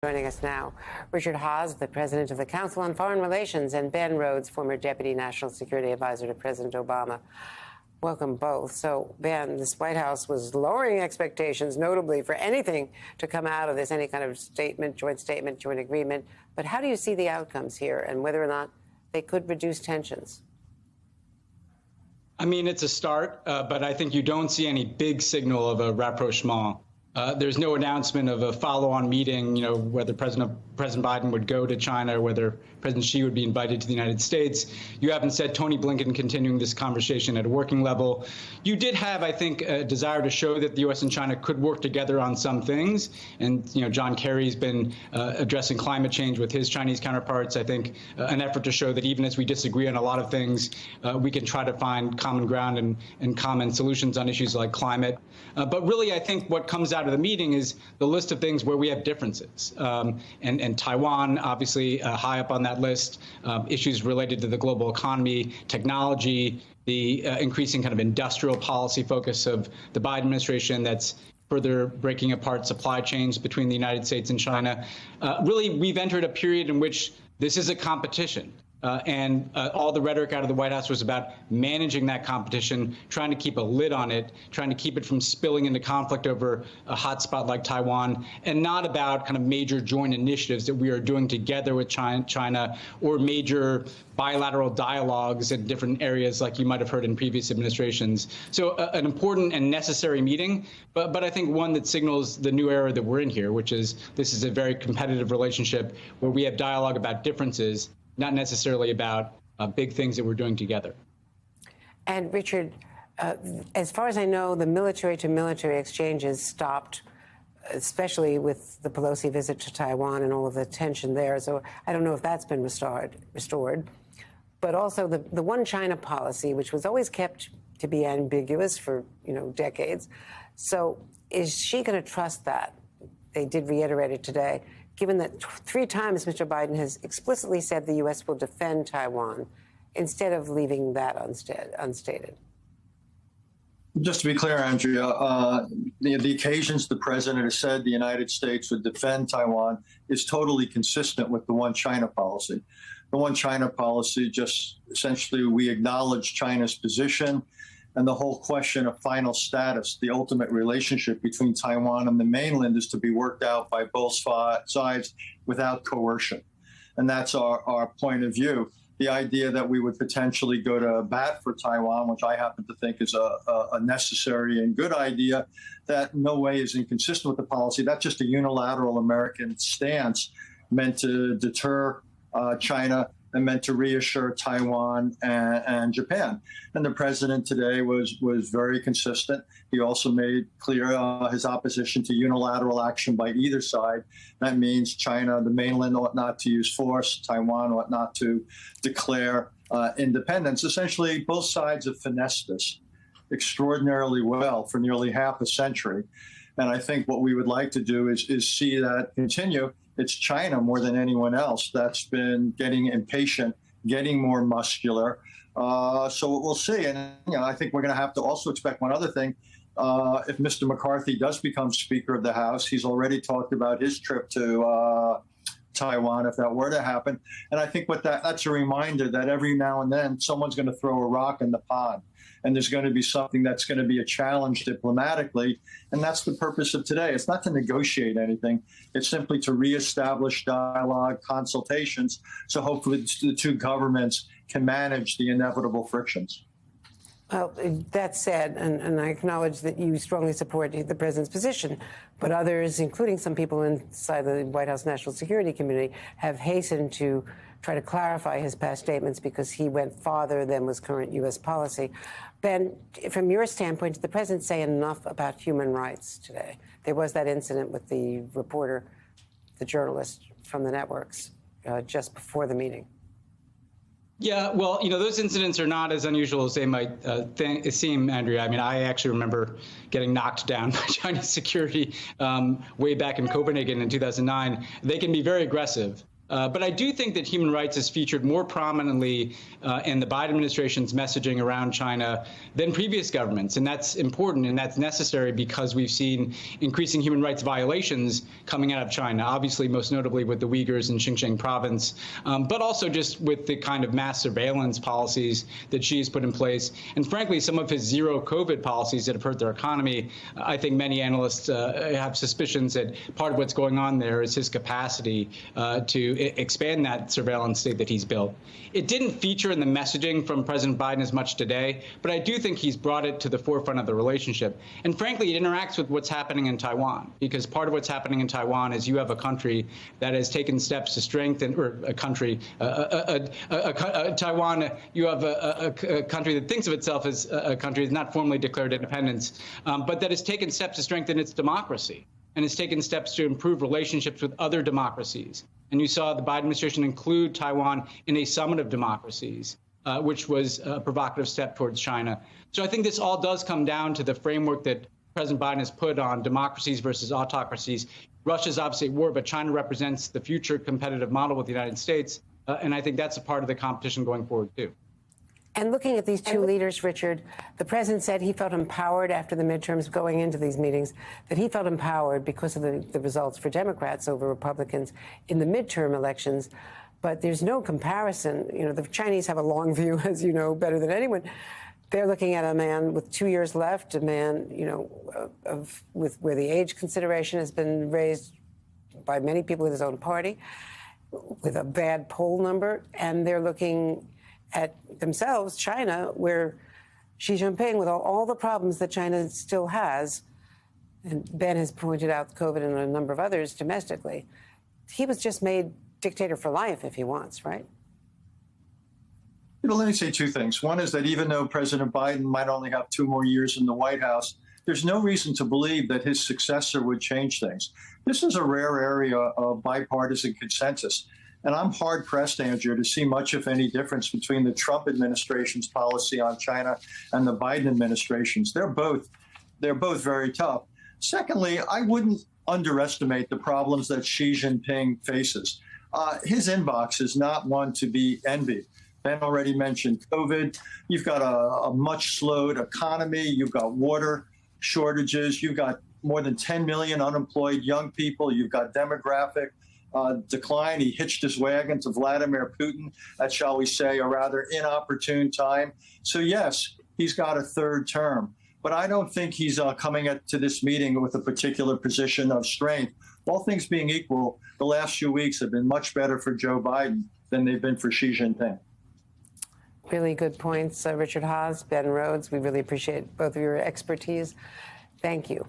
Joining us now, Richard Haass, the president of the Council on Foreign Relations, and Ben Rhodes, former deputy national security advisor to President Obama. Welcome both. So, Ben, this White House was lowering expectations, notably for anything to come out of this, any kind of statement, joint agreement. But how do you see the outcomes here and whether or not they could reduce tensions? I mean, it's a start, but I think you don't see any big signal of a rapprochement. There's no announcement of a follow-on meeting, whether President Biden would go to China or whether President Xi would be invited to the United States. You haven't said Tony Blinken continuing this conversation at a working level. You did have, I think, a desire to show that the U.S. and China could work together on some things. And, John Kerry's been addressing climate change with his Chinese counterparts. I think an effort to show that even as we disagree on a lot of things, we can try to find common ground and common solutions on issues like climate. But really, I think what comes out of the meeting is the list of things where we have differences. And Taiwan, obviously, high up on that list, issues related to the global economy, technology, the increasing kind of industrial policy focus of the Biden administration that's further breaking apart supply chains between the United States and China. Really, we've entered a period in which this is a competition. And all the rhetoric out of the White House was about managing that competition, trying to keep a lid on it, trying to keep it from spilling into conflict over a hotspot like Taiwan, and not about kind of major joint initiatives that we are doing together with China or major bilateral dialogues in different areas like you might have heard in previous administrations. So an important and necessary meeting, but I think one that signals the new era that we're in here, which is this is a very competitive relationship where we have dialogue about differences, not necessarily about big things that we're doing together. And Richard, as far as I know, the military-to-military exchanges stopped, especially with the Pelosi visit to Taiwan and all of the tension there. So I don't know if that's been restored. But also the one China policy, which was always kept to be ambiguous for, decades. So is she going to trust that? They did reiterate it today, given that 3 times Mr. Biden has explicitly said the U.S. will defend Taiwan instead of leaving that unstated. Just to be clear, Andrea, the occasions the president has said the United States would defend Taiwan is totally consistent with the one China policy. The one China policy just essentially we acknowledge China's position and the whole question of final status, the ultimate relationship between Taiwan and the mainland is to be worked out by both sides without coercion. And that's our point of view. The idea that we would potentially go to bat for Taiwan, which I happen to think is a necessary and good idea, that no way is inconsistent with the policy. That's just a unilateral American stance meant to deter China and meant to reassure Taiwan and Japan. And the president today was very consistent. He also made clear his opposition to unilateral action by either side. That means China, the mainland, ought not to use force. Taiwan ought not to declare independence. Essentially, both sides have finessed this extraordinarily well for nearly half a century. And I think what we would like to do is see that continue. It's China more than anyone else that's been getting impatient, getting more muscular. So we'll see. And I think we're going to have to also expect one other thing. If Mr. McCarthy does become Speaker of the House, he's already talked about his trip to Taiwan, if that were to happen. And I think that's a reminder that every now and then someone's going to throw a rock in the pond. And there's going to be something that's going to be a challenge diplomatically. And that's the purpose of today. It's not to negotiate anything. It's simply to reestablish dialogue, consultations, so hopefully the two governments can manage the inevitable frictions. Well, that said, and I acknowledge that you strongly support the president's position, but others, including some people inside the White House National Security Committee, have hastened to try to clarify his past statements because he went farther than was current U.S. policy. Ben, from your standpoint, did the president say enough about human rights today? There was that incident with the reporter, the journalist from the networks, just before the meeting. Yeah, well, those incidents are not as unusual as they might seem, Andrea. I mean, I actually remember getting knocked down by Chinese security way back in Copenhagen in 2009. They can be very aggressive. But I do think that human rights is featured more prominently in the Biden administration's messaging around China than previous governments. And that's important and that's necessary because we've seen increasing human rights violations coming out of China, obviously most notably with the Uyghurs in Xinjiang province, but also just with the kind of mass surveillance policies that Xi has put in place. And frankly, some of his zero COVID policies that have hurt their economy. I think many analysts have suspicions that part of what's going on there is his capacity to expand that surveillance state that he's built. It didn't feature in the messaging from President Biden as much today, but I do think he's brought it to the forefront of the relationship. And frankly, it interacts with what's happening in Taiwan, because part of what's happening in Taiwan is you have a country that has taken steps to strengthen, or a country, Taiwan, you have a country that thinks of itself as a country that's not formally declared independence, but that has taken steps to strengthen its democracy and has taken steps to improve relationships with other democracies. And you saw the Biden administration include Taiwan in a summit of democracies, which was a provocative step towards China. So I think this all does come down to the framework that President Biden has put on democracies versus autocracies. Russia's obviously at war, but China represents the future competitive model with the United States. And I think that's a part of the competition going forward, too. And looking at these two leaders, Richard, the president said he felt empowered after the midterms going into these meetings, that he felt empowered because of the results for Democrats over Republicans in the midterm elections. But there's no comparison. You know, the Chinese have a long view, as you know, better than anyone. They're looking at a man with 2 years left, a man, you know, with where the age consideration has been raised by many people in his own party, with a bad poll number, and they're looking at themselves, China, where Xi Jinping, with all the problems that China still has, and Ben has pointed out COVID and a number of others domestically, he was just made dictator for life if he wants, right? You know, let me say two things. One is that even though President Biden might only have 2 more years in the White House, there's no reason to believe that his successor would change things. This is a rare area of bipartisan consensus. And I'm hard-pressed, Andrew, to see much, if any, difference between the Trump administration's policy on China and the Biden administration's. They're both very tough. Secondly, I wouldn't underestimate the problems that Xi Jinping faces. His inbox is not one to be envied. Ben already mentioned COVID. You've got a much slowed economy. You've got water shortages. You've got more than 10 million unemployed young people. You've got demographic decline. He hitched his wagon to Vladimir Putin at, shall we say, a rather inopportune time. So, yes, he's got a 3rd term. But I don't think he's coming to this meeting with a particular position of strength. All things being equal, the last few weeks have been much better for Joe Biden than they've been for Xi Jinping. Really good points, Richard Haass, Ben Rhodes. We really appreciate both of your expertise. Thank you.